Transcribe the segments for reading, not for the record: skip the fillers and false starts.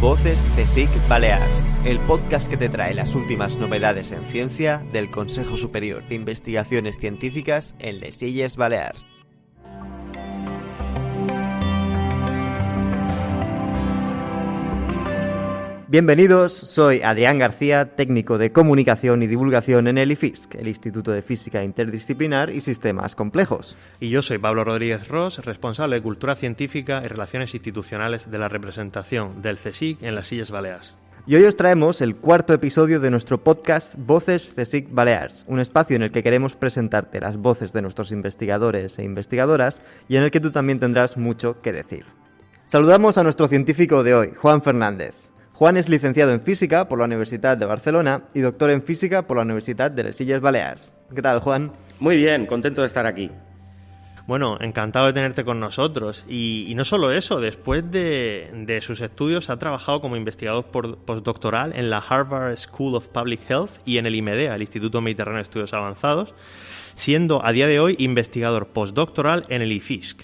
Voces CSIC Balears, el podcast que te trae las últimas novedades en ciencia del Consejo Superior de Investigaciones Científicas en les Illes Balears. Bienvenidos, soy Adrián García, técnico de Comunicación y Divulgación en el IFISC, el Instituto de Física Interdisciplinar y Sistemas Complejos. Y yo soy Pablo Rodríguez Ros, responsable de Cultura Científica y Relaciones Institucionales de la representación del CSIC en las Illes Balears. Y hoy os traemos el cuarto episodio de nuestro podcast Voces CSIC Balears, un espacio en el que queremos presentarte las voces de nuestros investigadores e investigadoras y en el que tú también tendrás mucho que decir. Saludamos a nuestro científico de hoy, Juan Fernández. Juan es licenciado en Física por la Universidad de Barcelona y doctor en Física por la Universidad de les Illes Balears. ¿Qué tal, Juan? Muy bien, contento de estar aquí. Bueno, encantado de tenerte con nosotros. Y no solo eso, después de sus estudios ha trabajado como investigador postdoctoral en la Harvard School of Public Health y en el IMEDEA, el Instituto Mediterráneo de Estudios Avanzados, siendo a día de hoy investigador postdoctoral en el IFISC.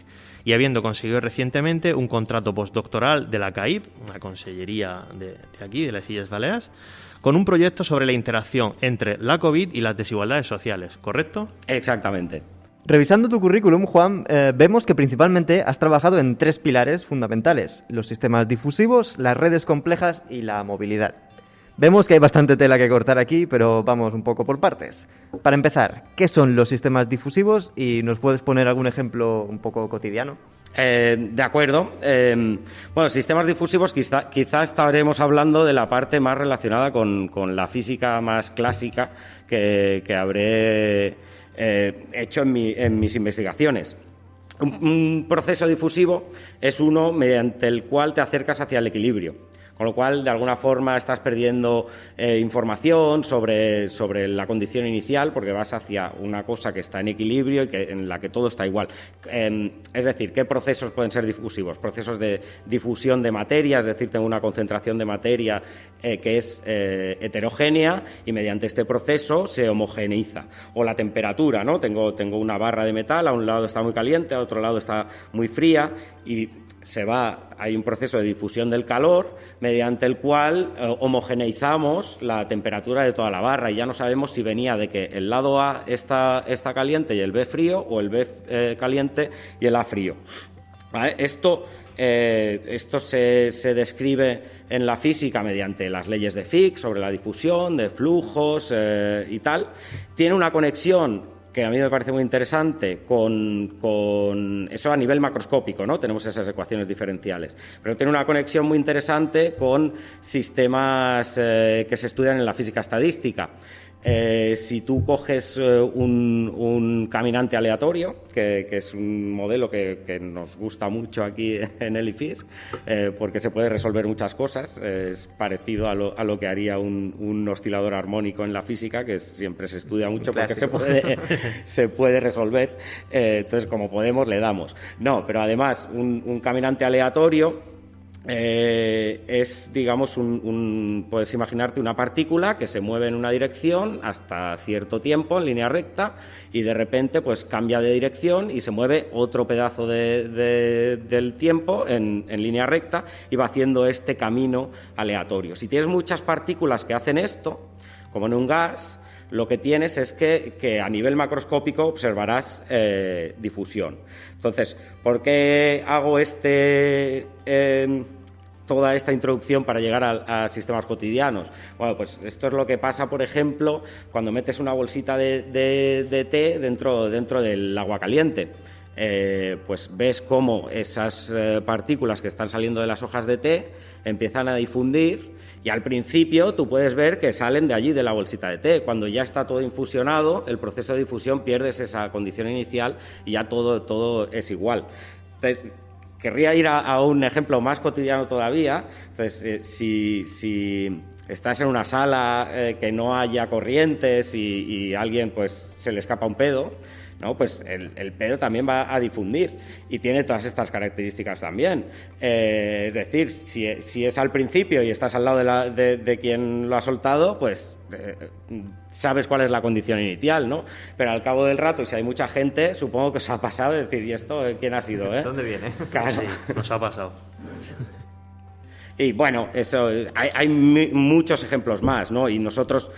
Y habiendo conseguido recientemente un contrato postdoctoral de la CAIP, una consellería de aquí, de las Illes Balears, con un proyecto sobre la interacción entre la COVID y las desigualdades sociales, ¿correcto? Exactamente. Revisando tu currículum, Juan, vemos que principalmente has trabajado en tres pilares fundamentales: los sistemas difusivos, las redes complejas y la movilidad. Vemos que hay bastante tela que cortar aquí, pero vamos un poco por partes. Para empezar, ¿qué son los sistemas difusivos? ¿Y nos puedes poner algún ejemplo un poco cotidiano? De acuerdo. Bueno, sistemas difusivos quizá estaremos hablando de la parte más relacionada con la física más clásica que habré hecho en mis investigaciones. Un proceso difusivo es uno mediante el cual te acercas hacia el equilibrio. Con lo cual, de alguna forma, estás perdiendo información sobre la condición inicial porque vas hacia una cosa que está en equilibrio y en la que todo está igual. Es decir, ¿qué procesos pueden ser difusivos? Procesos de difusión de materia, es decir, tengo una concentración de materia que es heterogénea y mediante este proceso se homogeneiza. O la temperatura, ¿no? Tengo una barra de metal, a un lado está muy caliente, a otro lado está muy fría y hay un proceso de difusión del calor mediante el cual homogeneizamos la temperatura de toda la barra y ya no sabemos si venía de que el lado A está caliente y el B frío o el B caliente y el A frío. ¿Vale? Esto se describe en la física mediante las leyes de Fick sobre la difusión de flujos y tal. Tiene una conexión que a mí me parece muy interesante, con eso a nivel macroscópico, ¿no? Tenemos esas ecuaciones diferenciales. Pero tiene una conexión muy interesante con sistemas que se estudian en la física estadística. Si tú coges un caminante aleatorio, que es un modelo que nos gusta mucho aquí en el IFISC, porque se puede resolver muchas cosas, es parecido a lo que haría un oscilador armónico en la física, que siempre se estudia mucho porque se puede resolver, entonces como podemos le damos. No, pero además un caminante aleatorio es, digamos, puedes imaginarte una partícula que se mueve en una dirección hasta cierto tiempo en línea recta y de repente pues cambia de dirección y se mueve otro pedazo del tiempo en línea recta y va haciendo este camino aleatorio. Si tienes muchas partículas que hacen esto, como en un gas, lo que tienes es que a nivel macroscópico observarás difusión. Entonces, ¿por qué hago toda esta introducción para llegar a sistemas cotidianos? Bueno, pues esto es lo que pasa, por ejemplo, cuando metes una bolsita de té dentro del agua caliente. Pues ves cómo esas partículas que están saliendo de las hojas de té empiezan a difundir y al principio tú puedes ver que salen de allí, de la bolsita de té. Cuando ya está todo infusionado, el proceso de difusión pierdes esa condición inicial y ya todo es igual. Entonces, querría ir a un ejemplo más cotidiano todavía. Entonces, si estás en una sala que no haya corrientes y a alguien pues se le escapa un pedo, ¿no? Pues el pedo también va a difundir y tiene todas estas características también. Es decir, si es al principio y estás al lado de quien lo ha soltado, pues sabes cuál es la condición inicial, ¿no? Pero al cabo del rato, y si hay mucha gente, supongo que os ha pasado de decir, ¿y esto quién ha sido? ¿Dónde viene? Claro. Sí, nos ha pasado. Y bueno, eso hay muchos ejemplos más, ¿no? Y nosotros,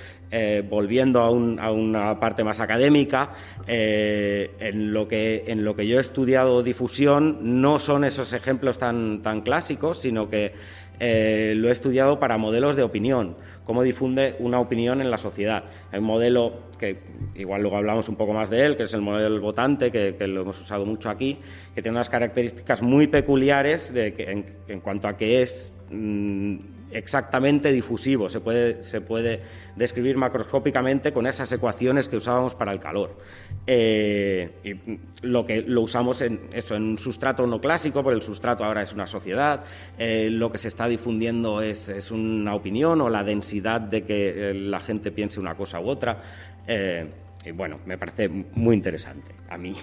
volviendo a una parte más académica, en lo que yo he estudiado difusión, no son esos ejemplos tan clásicos, sino que lo he estudiado para modelos de opinión, cómo difunde una opinión en la sociedad. Hay un modelo que igual luego hablamos un poco más de él, que es el modelo del votante, que lo hemos usado mucho aquí, que tiene unas características muy peculiares en cuanto a que es exactamente difusivo, se puede describir macroscópicamente con esas ecuaciones que usábamos para el calor. Y lo usamos en un sustrato no clásico, porque el sustrato ahora es una sociedad, lo que se está difundiendo es una opinión o la densidad de que la gente piense una cosa u otra. Y bueno, me parece muy interesante a mí.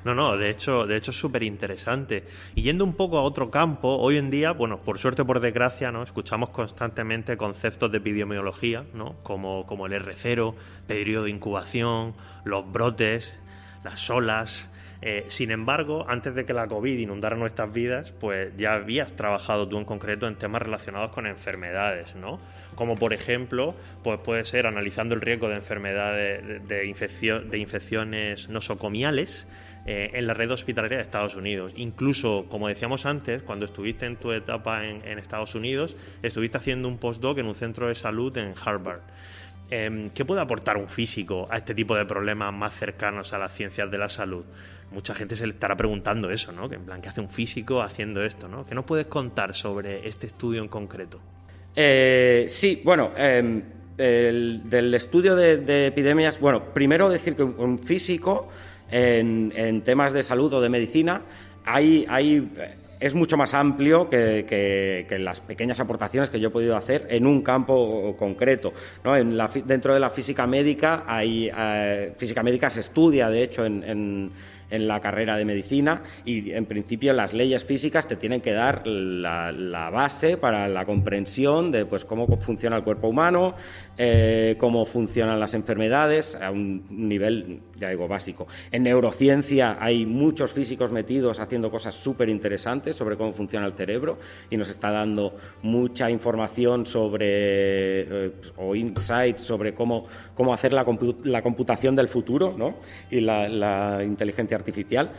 No, de hecho es súper interesante. Y yendo un poco a otro campo, hoy en día, bueno, por suerte o por desgracia, ¿no? Escuchamos constantemente conceptos de epidemiología, ¿no? Como el R0, periodo de incubación, los brotes, las olas. Sin embargo, antes de que la COVID inundara nuestras vidas, pues ya habías trabajado tú en concreto en temas relacionados con enfermedades, ¿no? Como por ejemplo, pues puede ser analizando el riesgo de enfermedades de infecciones nosocomiales en la red hospitalaria de Estados Unidos. Incluso, como decíamos antes, cuando estuviste en tu etapa en Estados Unidos, estuviste haciendo un postdoc en un centro de salud en Harvard. ¿Qué puede aportar un físico a este tipo de problemas más cercanos a las ciencias de la salud? Mucha gente se le estará preguntando eso, ¿no? Que en plan, ¿qué hace un físico haciendo esto, ¿no? ¿Qué nos puedes contar sobre este estudio en concreto? Sí, bueno, del estudio de epidemias, bueno, primero decir que un físico en temas de salud o de medicina es mucho más amplio que las pequeñas aportaciones que yo he podido hacer en un campo concreto, ¿no? Dentro de la física médica física médica se estudia, de hecho, en la carrera de medicina, y en principio las leyes físicas te tienen que dar la base para la comprensión de pues cómo funciona el cuerpo humano, cómo funcionan las enfermedades a un nivel, ya digo, básico. En neurociencia hay muchos físicos metidos haciendo cosas súper interesantes sobre cómo funciona el cerebro, y nos está dando mucha información o insights sobre cómo hacer la computación del futuro, ¿no? Y la inteligencia artificial.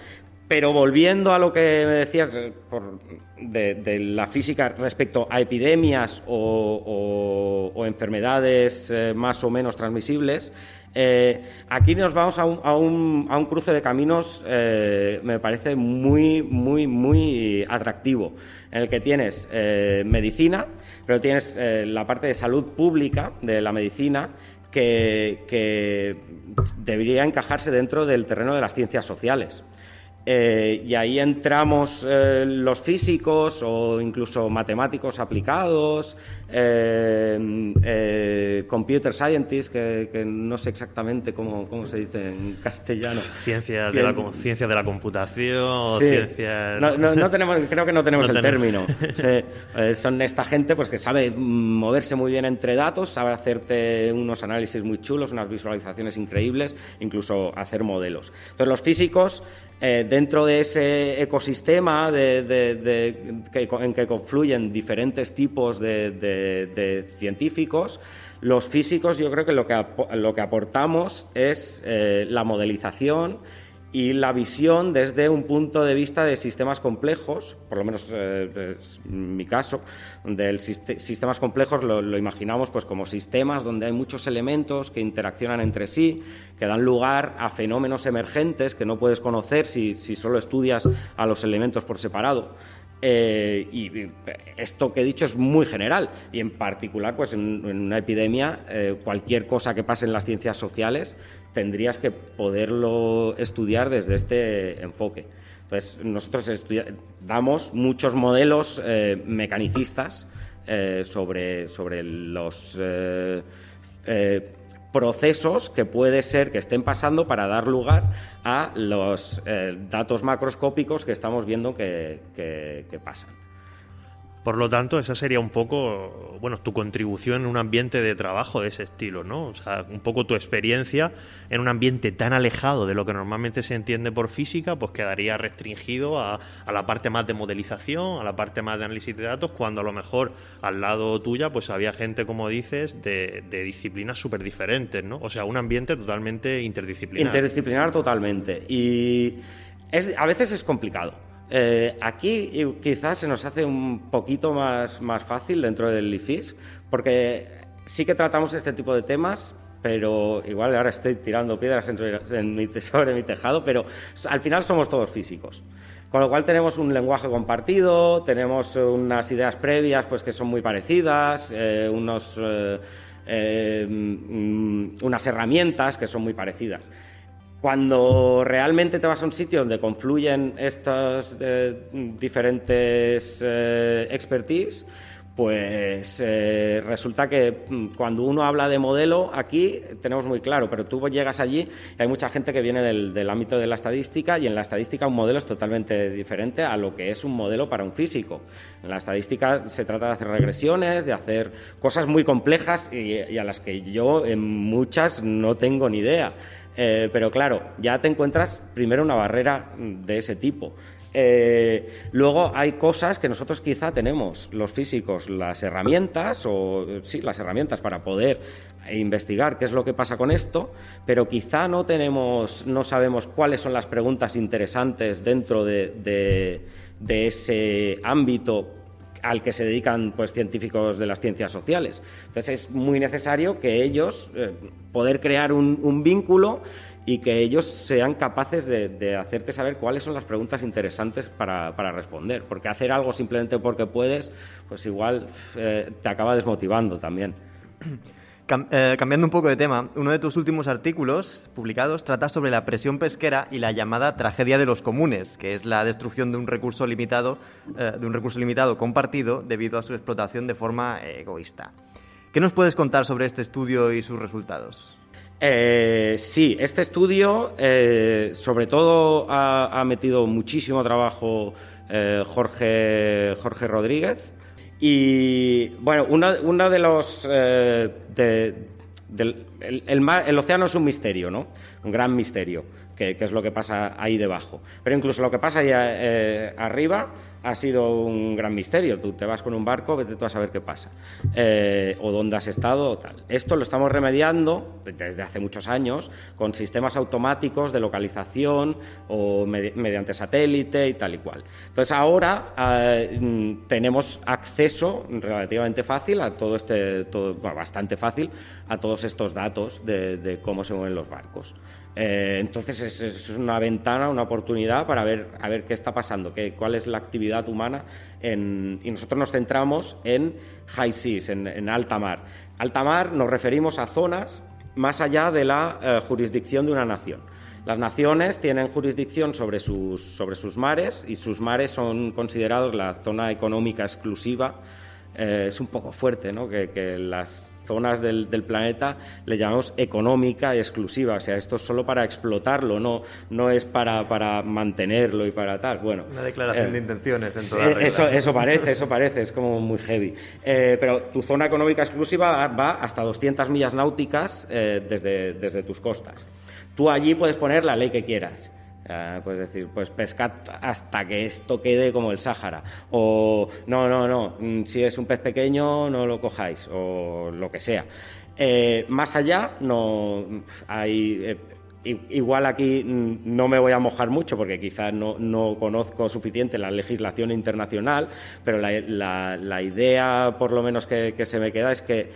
Pero volviendo a lo que me decías de la física respecto a epidemias o enfermedades más o menos transmisibles, aquí nos vamos a un cruce de caminos, me parece muy, muy, muy atractivo, en el que tienes medicina, pero tienes la parte de salud pública de la medicina, que debería encajarse dentro del terreno de las ciencias sociales. Y ahí entramos los físicos o incluso matemáticos aplicados, computer scientists, que no sé exactamente cómo se dice en castellano. Ciencias de la computación, sí. Ciencias... Creo que no tenemos el término. Son esta gente pues que sabe moverse muy bien entre datos, sabe hacerte unos análisis muy chulos, unas visualizaciones increíbles, incluso hacer modelos. Entonces los físicos, dentro de ese ecosistema en que confluyen diferentes tipos de científicos, los físicos, yo creo que lo que aportamos es la modelización y la visión desde un punto de vista de sistemas complejos, por lo menos es mi caso, donde sistemas complejos lo imaginamos pues como sistemas donde hay muchos elementos que interaccionan entre sí, que dan lugar a fenómenos emergentes que no puedes conocer si solo estudias a los elementos por separado. Y esto que he dicho es muy general, y en particular pues en una epidemia, cualquier cosa que pase en las ciencias sociales tendrías que poderlo estudiar desde este enfoque. Entonces nosotros damos muchos modelos mecanicistas sobre los procesos que puede ser que estén pasando para dar lugar a los datos macroscópicos que estamos viendo que pasan. Por lo tanto, esa sería un poco, bueno, tu contribución en un ambiente de trabajo de ese estilo, ¿no? O sea, un poco tu experiencia en un ambiente tan alejado de lo que normalmente se entiende por física, pues quedaría restringido a la parte más de modelización, a la parte más de análisis de datos, cuando a lo mejor al lado tuya pues había gente, como dices, de disciplinas súper diferentes, ¿no? O sea, un ambiente totalmente interdisciplinar. Interdisciplinar totalmente. Y a veces es complicado. Aquí quizás se nos hace un poquito más fácil dentro del IFIS, porque sí que tratamos este tipo de temas, pero igual ahora estoy tirando piedras sobre mi tejado, pero al final somos todos físicos. Con lo cual tenemos un lenguaje compartido, tenemos unas ideas previas pues que son muy parecidas, unas herramientas que son muy parecidas. Cuando realmente te vas a un sitio donde confluyen estas diferentes expertise, pues resulta que cuando uno habla de modelo, aquí tenemos muy claro, pero tú llegas allí y hay mucha gente que viene del ámbito de la estadística, y en la estadística un modelo es totalmente diferente a lo que es un modelo para un físico. En la estadística se trata de hacer regresiones, de hacer cosas muy complejas y a las que yo en muchas no tengo ni idea. Pero claro, ya te encuentras primero una barrera de ese tipo. Luego hay cosas que nosotros quizá tenemos, los físicos, las herramientas para poder investigar qué es lo que pasa con esto, pero quizá no sabemos cuáles son las preguntas interesantes dentro de ese ámbito al que se dedican pues científicos de las ciencias sociales. Entonces es muy necesario que ellos poder crear un vínculo y que ellos sean capaces de hacerte saber cuáles son las preguntas interesantes para responder, porque hacer algo simplemente porque puedes, pues igual te acaba desmotivando también. Cambiando un poco de tema, uno de tus últimos artículos publicados trata sobre la presión pesquera y la llamada tragedia de los comunes, que es la destrucción de un recurso limitado compartido debido a su explotación de forma egoísta. ¿Qué nos puedes contar sobre este estudio y sus resultados? Sí, este estudio sobre todo ha metido muchísimo trabajo Jorge Rodríguez. Y bueno, uno de los el océano es un misterio, ¿no? Un gran misterio, que es lo que pasa ahí debajo. Pero incluso lo que pasa ahí arriba ha sido un gran misterio. Tú te vas con un barco, vete tú a saber qué pasa, o dónde has estado o tal. Esto lo estamos remediando desde hace muchos años con sistemas automáticos de localización o mediante satélite y tal y cual. Entonces ahora tenemos acceso relativamente fácil a bastante fácil a todos estos datos de cómo se mueven los barcos. Entonces es una ventana, una oportunidad para ver qué está pasando, cuál es la actividad humana y nosotros nos centramos en high seas, en alta mar. Alta mar nos referimos a zonas más allá de la jurisdicción de una nación. Las naciones tienen jurisdicción sobre sus mares, y sus mares son considerados la zona económica exclusiva. Es un poco fuerte, ¿no? Que las zonas del planeta le llamamos económica y exclusiva. O sea, esto es solo para explotarlo, no es para mantenerlo y para tal. Bueno, una declaración de intenciones en toda regla. Eso parece, es como muy heavy. Pero tu zona económica exclusiva va hasta 200 millas náuticas desde tus costas. Tú allí puedes poner la ley que quieras. Puedes decir, pues pescad hasta que esto quede como el Sáhara, o no, si es un pez pequeño no lo cojáis, o lo que sea. Más allá no hay. Igual aquí no me voy a mojar mucho porque quizás no conozco suficiente la legislación internacional, pero la idea, por lo menos que se me queda, es que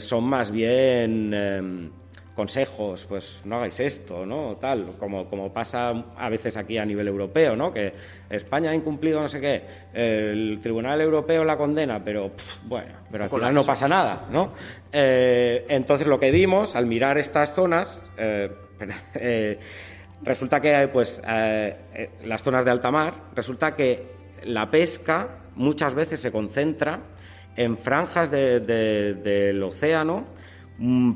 son más bien consejos, pues no hagáis esto, ¿no? Tal, como pasa a veces aquí a nivel europeo, ¿no? Que España ha incumplido no sé qué, el Tribunal Europeo la condena, pero al final no pasa nada, ¿no? Entonces lo que vimos al mirar estas zonas, resulta que las zonas de alta mar, resulta que la pesca muchas veces se concentra en franjas del océano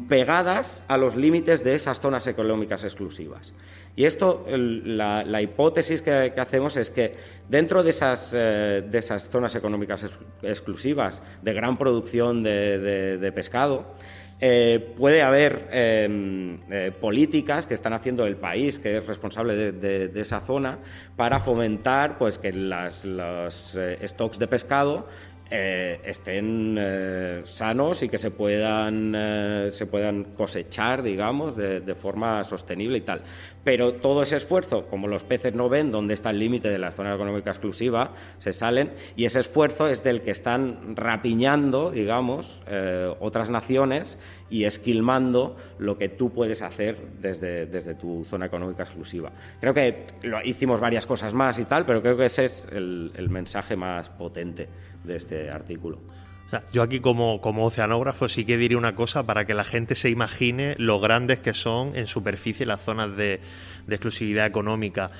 pegadas a los límites de esas zonas económicas exclusivas. Y esto, la hipótesis que hacemos es que dentro de esas zonas económicas exclusivas de gran producción de pescado, puede haber políticas que están haciendo el país, que es responsable de esa zona, para fomentar pues que los stocks de pescado estén sanos y que se puedan cosechar, digamos, de forma sostenible y tal. Pero todo ese esfuerzo, como los peces no ven dónde está el límite de la zona económica exclusiva, se salen, y ese esfuerzo es del que están rapiñando, digamos, otras naciones y esquilmando lo que tú puedes hacer desde tu zona económica exclusiva. Creo que hicimos varias cosas más y tal, pero creo que ese es el mensaje más potente de este artículo. O sea, yo aquí como oceanógrafo sí que diría una cosa para que la gente se imagine lo grandes que son en superficie las zonas de exclusividad económica.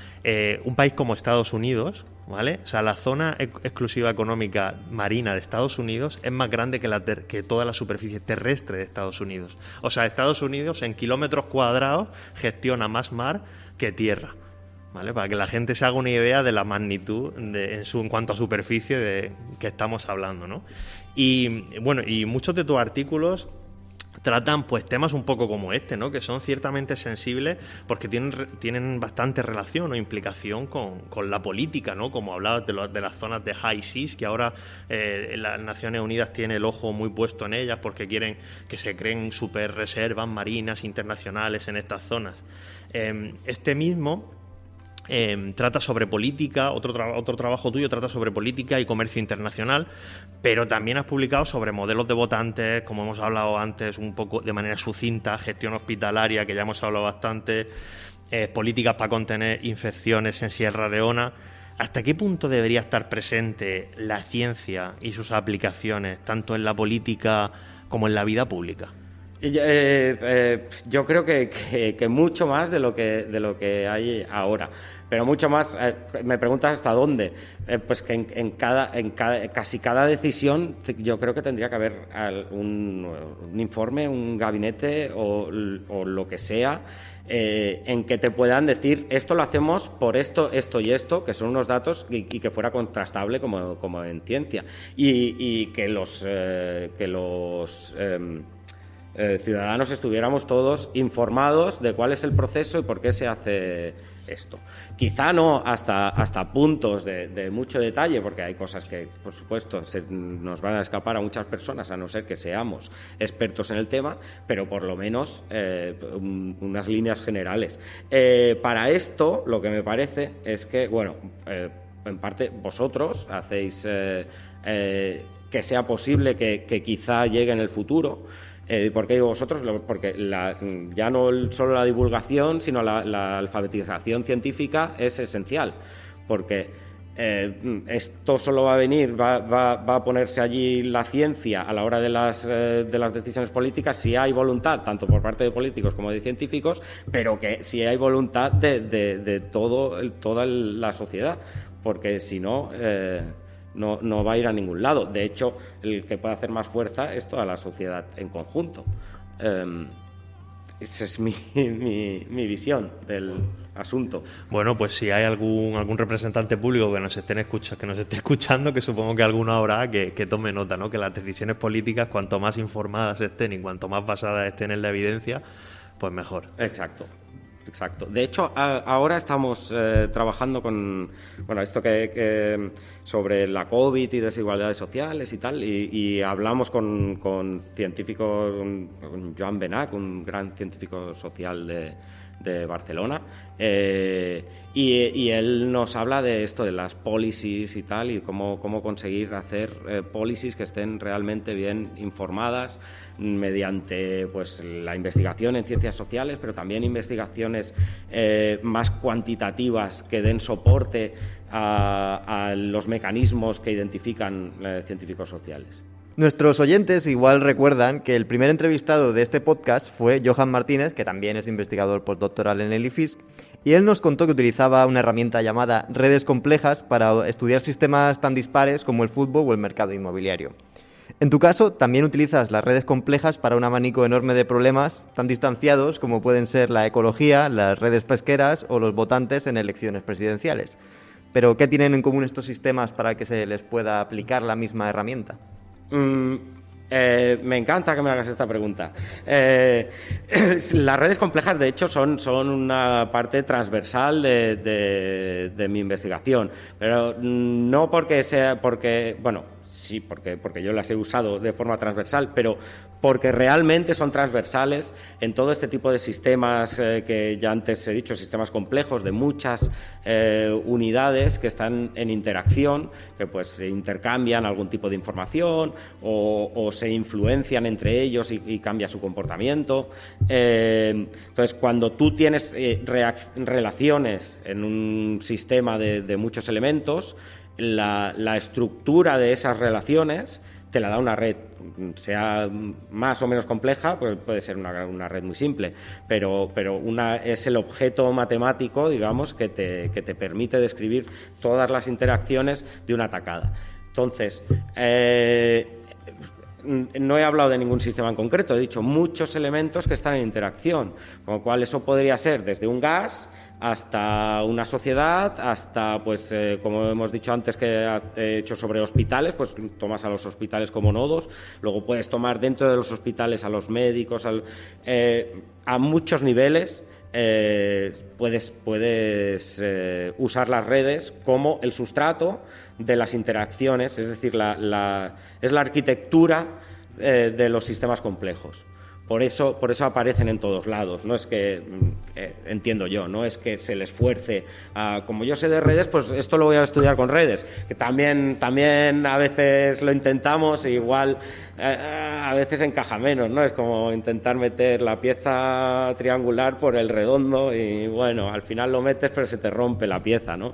Un país como Estados Unidos, ¿vale? O sea, la zona exclusiva económica marina de Estados Unidos es más grande que toda la superficie terrestre de Estados Unidos. O sea, Estados Unidos en kilómetros cuadrados gestiona más mar que tierra, ¿vale? Para que la gente se haga una idea de la magnitud en cuanto a superficie que estamos hablando, ¿no? Y bueno, y muchos de tus artículos tratan pues temas un poco como este, ¿no? Que son ciertamente sensibles porque tienen bastante relación o implicación con la política, ¿no? Como hablabas de las zonas de high seas, que ahora las Naciones Unidas tiene el ojo muy puesto en ellas porque quieren que se creen super reservas marinas internacionales en estas zonas. Este mismo trata sobre política, otro trabajo tuyo trata sobre política y comercio internacional, pero también has publicado sobre modelos de votantes, como hemos hablado antes un poco de manera sucinta, gestión hospitalaria, que ya hemos hablado bastante, políticas para contener infecciones en Sierra Leona. ¿Hasta qué punto debería estar presente la ciencia y sus aplicaciones, tanto en la política como en la vida pública? Yo creo que mucho más de lo que hay ahora, pero mucho más. Me preguntas hasta dónde. Pues que en casi cada decisión yo creo que tendría que haber un informe, un gabinete o lo que sea, en que te puedan decir esto lo hacemos por esto y esto, que son unos datos y que fuera contrastable como en ciencia, y que los ciudadanos estuviéramos todos informados de cuál es el proceso y por qué se hace esto. Quizá no hasta puntos de mucho detalle, porque hay cosas que, por supuesto, nos van a escapar a muchas personas, a no ser que seamos expertos en el tema, pero por lo menos unas líneas generales. Para esto, lo que me parece es que, bueno, en parte vosotros hacéis que sea posible que quizá llegue en el futuro. ¿Por qué digo vosotros? Porque ya no solo la divulgación, sino la alfabetización científica es esencial, porque esto solo va a venir, va a ponerse allí la ciencia a la hora de las decisiones políticas si hay voluntad, tanto por parte de políticos como de científicos, pero que si hay voluntad de toda la sociedad, porque si no... No va a ir a ningún lado. De hecho, el que puede hacer más fuerza es toda la sociedad en conjunto. Esa es mi visión del asunto. Bueno, pues si hay algún representante público que nos esté escuchando, que supongo que alguno habrá, que tome nota, ¿no? Que las decisiones políticas, cuanto más informadas estén y cuanto más basadas estén en la evidencia, pues mejor. Exacto. De hecho, ahora estamos trabajando con esto que sobre la COVID y desigualdades sociales y tal, y hablamos con científicos, con Joan Benach, un gran científico social de Barcelona, y él nos habla de esto, de las policies y tal, y cómo conseguir hacer policies que estén realmente bien informadas mediante pues la investigación en ciencias sociales, pero también investigaciones más cuantitativas que den soporte a los mecanismos que identifican científicos sociales. Nuestros oyentes igual recuerdan que el primer entrevistado de este podcast fue Johan Martínez, que también es investigador postdoctoral en el IFISC, y él nos contó que utilizaba una herramienta llamada redes complejas para estudiar sistemas tan dispares como el fútbol o el mercado inmobiliario. En tu caso, también utilizas las redes complejas para un abanico enorme de problemas tan distanciados como pueden ser la ecología, las redes pesqueras o los votantes en elecciones presidenciales. Pero, ¿qué tienen en común estos sistemas para que se les pueda aplicar la misma herramienta? Me encanta que me hagas esta pregunta. Las redes complejas, de hecho, son una parte transversal de mi investigación, pero no porque sí, porque yo las he usado de forma transversal, pero porque realmente son transversales en todo este tipo de sistemas que ya antes he dicho, sistemas complejos de muchas unidades que están en interacción, que pues intercambian algún tipo de información o se influencian entre ellos y cambia su comportamiento. Entonces, cuando tú tienes relaciones en un sistema de muchos elementos, la estructura de esas relaciones te la da una red, sea más o menos compleja, pues puede ser una red muy simple, pero es el objeto matemático, digamos, que te permite describir todas las interacciones de una tacada. Entonces, no he hablado de ningún sistema en concreto, he dicho muchos elementos que están en interacción, con lo cual eso podría ser desde un gas hasta una sociedad, hasta, pues, como hemos dicho antes que he hecho sobre hospitales, pues tomas a los hospitales como nodos, luego puedes tomar dentro de los hospitales a los médicos, a muchos niveles. Puedes usar las redes como el sustrato de las interacciones, es decir, es la arquitectura de los sistemas complejos. Por eso aparecen en todos lados. No es que, entiendo yo, no es que se les fuerce como yo sé de redes, pues esto lo voy a estudiar con redes, que también a veces lo intentamos e igual a veces encaja menos, ¿no? Es como intentar meter la pieza triangular por el redondo y bueno, al final lo metes pero se te rompe la pieza, ¿no?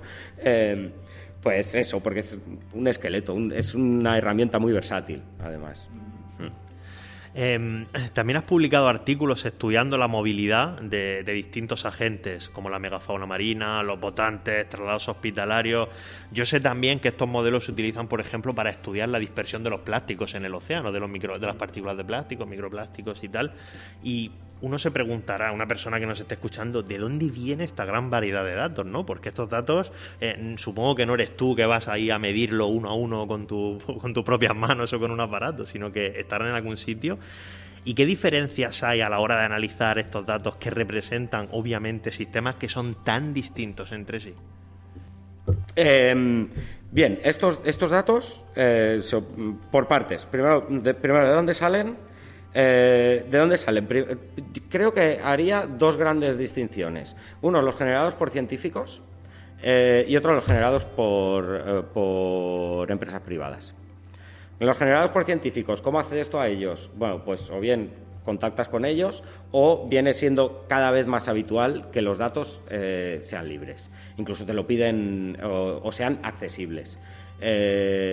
Pues eso, porque es un esqueleto, es una herramienta muy versátil, además. También has publicado artículos estudiando la movilidad de distintos agentes, como la megafauna marina, los votantes, traslados hospitalarios. Yo sé también que estos modelos se utilizan, por ejemplo, para estudiar la dispersión de los plásticos en el océano, de las partículas de plástico, microplásticos y tal. Y uno se preguntará, una persona que nos esté escuchando, ¿de dónde viene esta gran variedad de datos, no? Porque estos datos, supongo que no eres tú que vas ahí a medirlo uno a uno con tus propias manos o con un aparato, sino que estarán en algún sitio. ¿Y qué diferencias hay a la hora de analizar estos datos que representan, obviamente, sistemas que son tan distintos entre sí? Bien, estos datos son por partes. Primero, ¿de dónde salen? Creo que haría dos grandes distinciones. Uno, los generados por científicos y otro, los generados por empresas privadas. Los generados por científicos, ¿cómo accedes tú a ellos? Bueno, pues o bien contactas con ellos o viene siendo cada vez más habitual que los datos sean libres. Incluso te lo piden o sean accesibles.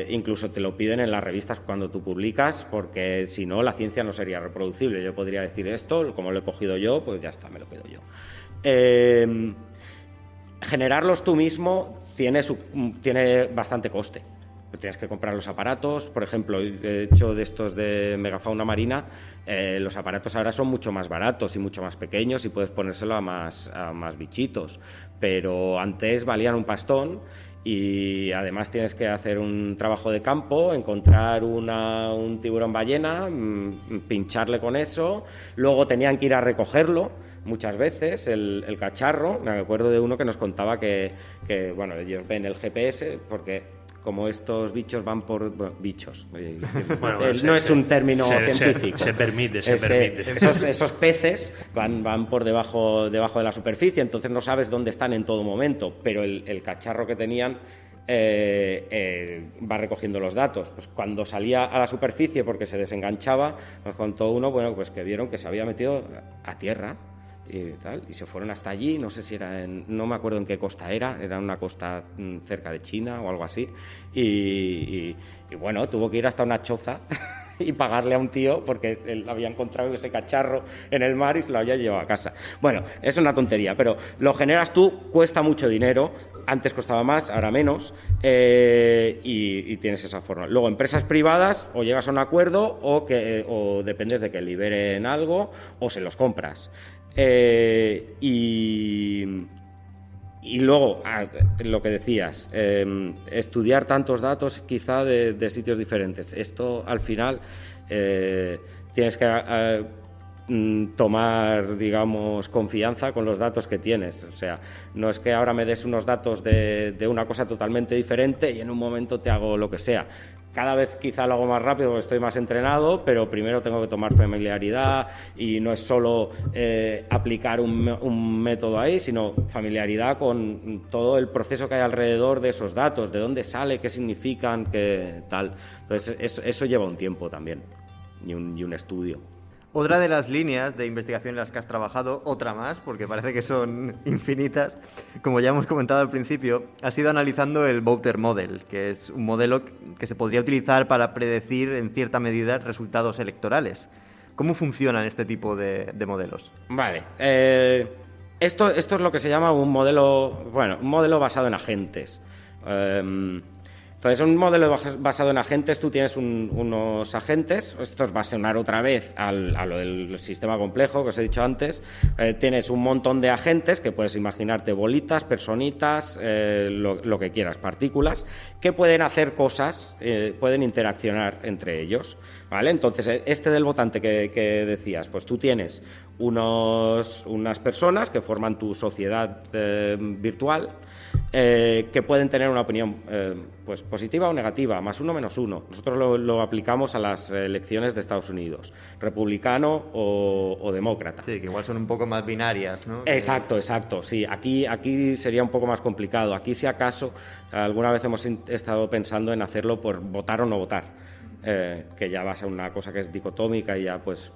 Incluso te lo piden en las revistas cuando tú publicas, porque si no la ciencia no sería reproducible. Yo podría decir esto, como lo he cogido yo, pues ya está, me lo quedo yo. Generarlos tú mismo tiene bastante coste. Tienes que comprar los aparatos, por ejemplo, he hecho de estos de megafauna marina, los aparatos ahora son mucho más baratos y mucho más pequeños y puedes ponérselo a más bichitos, pero antes valían un pastón y además tienes que hacer un trabajo de campo, encontrar un tiburón ballena, pincharle con eso, luego tenían que ir a recogerlo muchas veces, el cacharro. Me acuerdo de uno que nos contaba que bueno, ellos ven el GPS porque como estos bichos van por... Bueno, bichos. Bueno, no es un término científico. Se permite. Esos peces van por debajo de la superficie, entonces no sabes dónde están en todo momento, pero el cacharro que tenían va recogiendo los datos. Pues cuando salía a la superficie porque se desenganchaba, nos contó uno, bueno, pues que vieron que se había metido a tierra y se fueron hasta allí, no sé si no me acuerdo en qué costa era una costa cerca de China o algo así, y bueno, tuvo que ir hasta una choza y pagarle a un tío porque él había encontrado ese cacharro en el mar y se lo había llevado a casa. Bueno, es una tontería, pero lo generas tú, cuesta mucho dinero, antes costaba más, ahora menos, y tienes esa forma. Luego, empresas privadas, o llegas a un acuerdo o dependes de que liberen algo o se los compras. Y luego, lo que decías, estudiar tantos datos quizá de sitios diferentes. Esto, al final, tienes que tomar, digamos, confianza con los datos que tienes. O sea, no es que ahora me des unos datos de una cosa totalmente diferente y en un momento te hago lo que sea. Cada vez quizá lo hago más rápido porque estoy más entrenado, pero primero tengo que tomar familiaridad y no es solo aplicar un método ahí, sino familiaridad con todo el proceso que hay alrededor de esos datos, de dónde sale, qué significan, qué tal. Entonces, eso lleva un tiempo también y un estudio. Otra de las líneas de investigación en las que has trabajado, otra más, porque parece que son infinitas, como ya hemos comentado al principio, ha sido analizando el Voter Model, que es un modelo que se podría utilizar para predecir en cierta medida resultados electorales. ¿Cómo funcionan este tipo de modelos? Vale. Esto es lo que se llama un modelo basado en agentes. Entonces, un modelo basado en agentes, tú tienes unos agentes, esto va a sonar otra vez a lo del sistema complejo que os he dicho antes, tienes un montón de agentes que puedes imaginarte bolitas, personitas, lo que quieras, partículas, que pueden hacer cosas, pueden interaccionar entre ellos, ¿vale? Entonces, este del votante que decías, pues tú tienes unas personas que forman tu sociedad virtual, que pueden tener una opinión pues positiva o negativa, más uno, menos uno. Nosotros lo aplicamos a las elecciones de Estados Unidos, republicano o demócrata. Sí, que igual son un poco más binarias, ¿no? Exacto, sí. Aquí sería un poco más complicado. Aquí, si acaso, alguna vez hemos estado pensando en hacerlo por votar o no votar. Que ya va a ser una cosa que es dicotómica y ya pues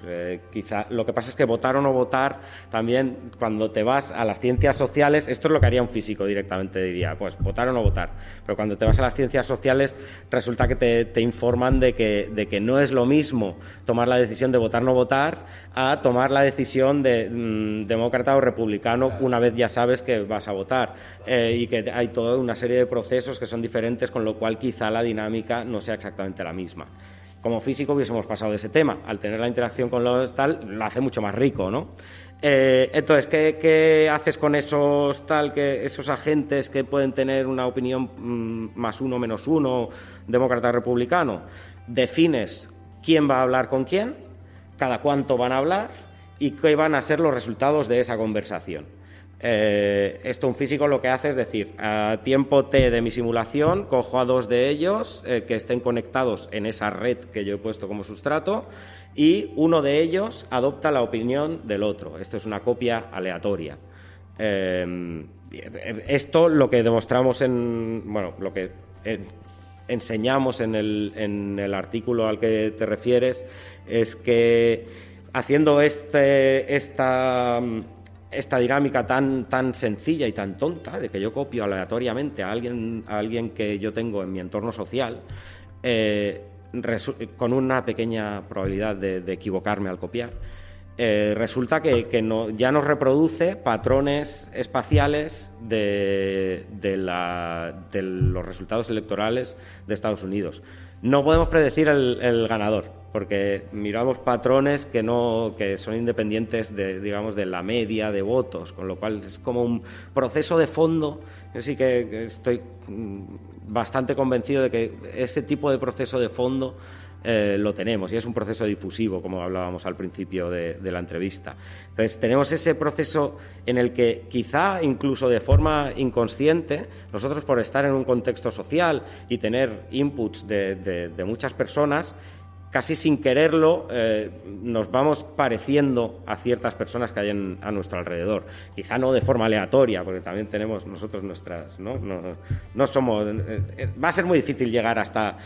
quizá lo que pasa es que votar o no votar también, cuando te vas a las ciencias sociales, esto es lo que haría un físico directamente, diría pues votar o no votar, pero cuando te vas a las ciencias sociales resulta que te informan de que no es lo mismo tomar la decisión de votar o no votar a tomar la decisión de demócrata o republicano una vez ya sabes que vas a votar, y que hay toda una serie de procesos que son diferentes, con lo cual quizá la dinámica no sea exactamente la misma. Como físico hubiésemos pasado de ese tema. Al tener la interacción con los tal, lo hace mucho más rico, ¿no? Entonces, ¿qué haces con esos agentes que pueden tener una opinión más uno, menos uno, demócrata, republicano? Defines quién va a hablar con quién, cada cuánto van a hablar y qué van a ser los resultados de esa conversación. Esto un físico lo que hace es decir, a tiempo T de mi simulación, cojo a dos de ellos que estén conectados en esa red que yo he puesto como sustrato y uno de ellos adopta la opinión del otro. Esto es una copia aleatoria. Esto lo que demostramos lo que enseñamos en el artículo al que te refieres es que haciendo esta dinámica tan sencilla y tan tonta de que yo copio aleatoriamente a alguien que yo tengo en mi entorno social, con una pequeña probabilidad de equivocarme al copiar, resulta que ya nos reproduce patrones espaciales de los resultados electorales de Estados Unidos. No podemos predecir el ganador, porque miramos patrones que son independientes de la media de votos, con lo cual es como un proceso de fondo. Yo sí que estoy bastante convencido de que ese tipo de proceso de fondo lo tenemos, y es un proceso difusivo, como hablábamos al principio de la entrevista. Entonces, tenemos ese proceso en el que quizá incluso de forma inconsciente, nosotros, por estar en un contexto social y tener inputs de muchas personas, casi sin quererlo nos vamos pareciendo a ciertas personas que hay a nuestro alrededor. Quizá no de forma aleatoria, porque también tenemos nosotros nuestras... No somos... va a ser muy difícil llegar hasta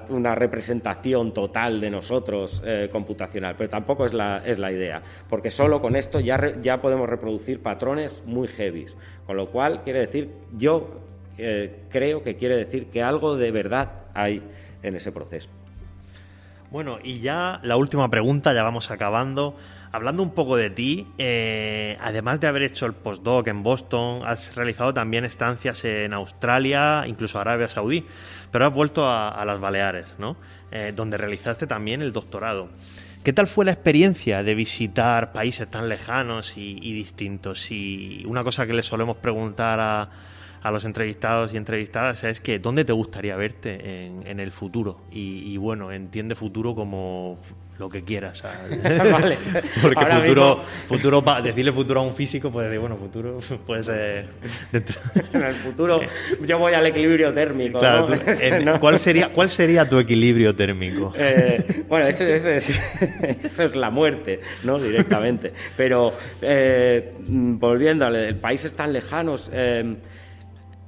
una representación total de nosotros computacional, pero tampoco es la idea, porque solo con esto ya podemos reproducir patrones muy heavies, con lo cual quiere decir, yo creo que quiere decir que algo de verdad hay en ese proceso. Bueno, y ya la última pregunta, ya vamos acabando. Hablando un poco de ti, además de haber hecho el postdoc en Boston, has realizado también estancias en Australia, incluso Arabia Saudí, pero has vuelto a las Baleares, ¿no? Donde realizaste también el doctorado. ¿Qué tal fue la experiencia de visitar países tan lejanos y distintos? Y una cosa que le solemos preguntar a los entrevistados y entrevistadas es que ¿dónde te gustaría verte en el futuro? Y bueno, entiende futuro como lo que quieras, Vale. Porque Ahora futuro, decirle futuro a un físico, puede decir, bueno, futuro puede ser dentro. En el futuro yo voy al equilibrio térmico, Claro, ¿no? ¿no? ¿Cuál sería tu equilibrio térmico? Bueno, eso es la muerte, ¿no? Directamente. Pero volviendo al países tan lejanos,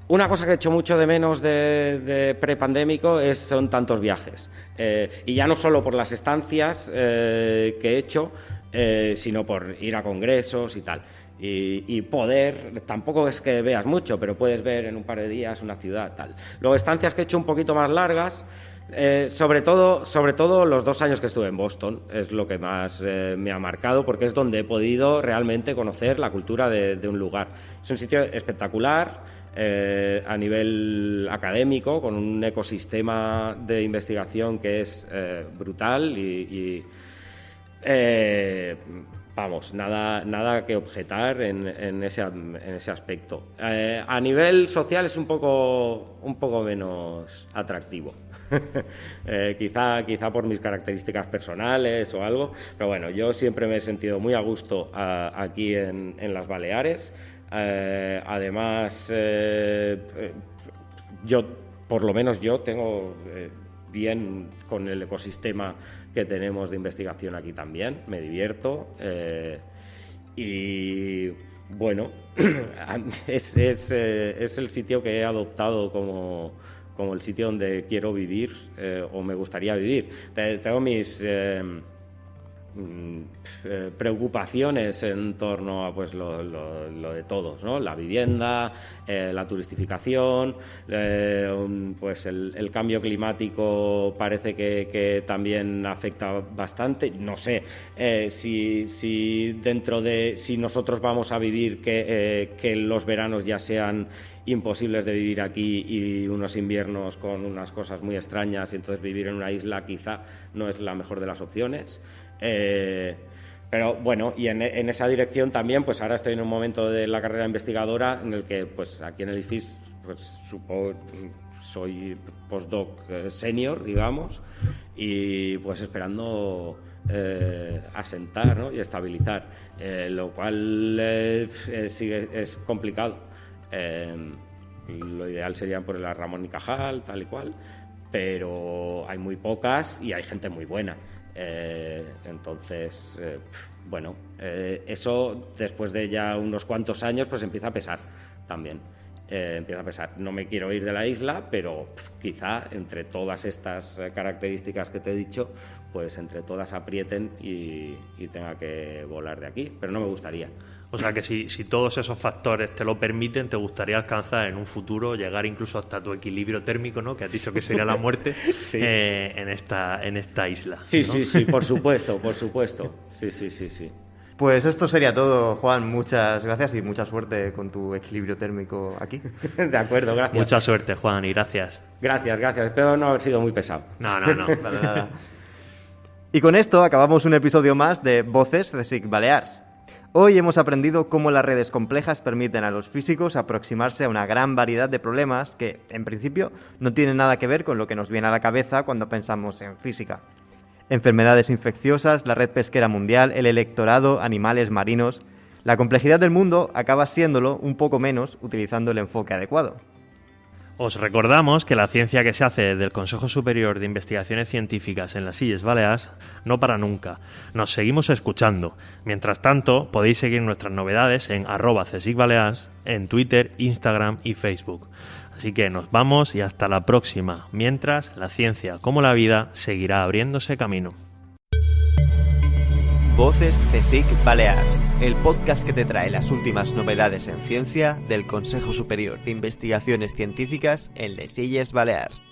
una cosa que he hecho mucho de menos de prepandémico son tantos viajes. Y ya no solo por las estancias que he hecho, sino por ir a congresos y tal. Y poder, tampoco es que veas mucho, pero puedes ver en un par de días una ciudad, tal. Luego, estancias que he hecho un poquito más largas, sobre todo los 2 años que estuve en Boston, es lo que más me ha marcado, porque es donde he podido realmente conocer la cultura de un lugar. Es un sitio espectacular. A nivel académico, con un ecosistema de investigación que es brutal y vamos, nada que objetar en ese aspecto. A nivel social es un poco menos atractivo. Quizá por mis características personales o algo, pero bueno, yo siempre me he sentido muy a gusto aquí en las Baleares. Además, por lo menos yo tengo bien con el ecosistema que tenemos de investigación aquí también, me divierto y bueno, es el sitio que he adoptado como el sitio donde quiero vivir o me gustaría vivir. Tengo mis preocupaciones en torno a pues lo de todos, ¿no? La vivienda, la turistificación, pues el cambio climático parece que también afecta bastante. No sé si nosotros vamos a vivir que los veranos ya sean imposibles de vivir aquí y unos inviernos con unas cosas muy extrañas, y entonces vivir en una isla quizá no es la mejor de las opciones. Pero bueno, y en esa dirección también, pues ahora estoy en un momento de la carrera investigadora en el que, pues aquí en el IFIS, pues supongo soy postdoc senior, digamos, y pues esperando asentar, ¿no? Y estabilizar, lo cual sigue, es complicado. Lo ideal sería por la Ramón y Cajal, tal y cual, pero hay muy pocas y hay gente muy buena. Entonces, bueno, eso después de ya unos cuantos años pues empieza a pesar también. Empieza a pesar. No me quiero ir de la isla, pero quizá entre todas estas características que te he dicho, pues entre todas aprieten y tenga que volar de aquí, pero no me gustaría. O sea que si todos esos factores te lo permiten, te gustaría alcanzar en un futuro, llegar incluso hasta tu equilibrio térmico, ¿no? Que has dicho que sería la muerte, sí. en esta isla. Sí, ¿no? sí, por supuesto. Sí. Pues esto sería todo, Juan. Muchas gracias y mucha suerte con tu equilibrio térmico aquí. De acuerdo, gracias. Mucha suerte, Juan, y gracias. Gracias. Espero no haber sido muy pesado. No. Para nada. Y con esto acabamos un episodio más de Voces de SIC Balears. Hoy hemos aprendido cómo las redes complejas permiten a los físicos aproximarse a una gran variedad de problemas que, en principio, no tienen nada que ver con lo que nos viene a la cabeza cuando pensamos en física. Enfermedades infecciosas, la red pesquera mundial, el electorado, animales marinos... La complejidad del mundo acaba siéndolo un poco menos utilizando el enfoque adecuado. Os recordamos que la ciencia que se hace desde el Consejo Superior de Investigaciones Científicas en las Illes Balears no para nunca. Nos seguimos escuchando. Mientras tanto, podéis seguir nuestras novedades en @CSICBalears, en Twitter, Instagram y Facebook. Así que nos vamos y hasta la próxima, mientras la ciencia, como la vida, seguirá abriéndose camino. Voces CSIC Balears, el podcast que te trae las últimas novedades en ciencia del Consejo Superior de Investigaciones Científicas en les Illes Balears.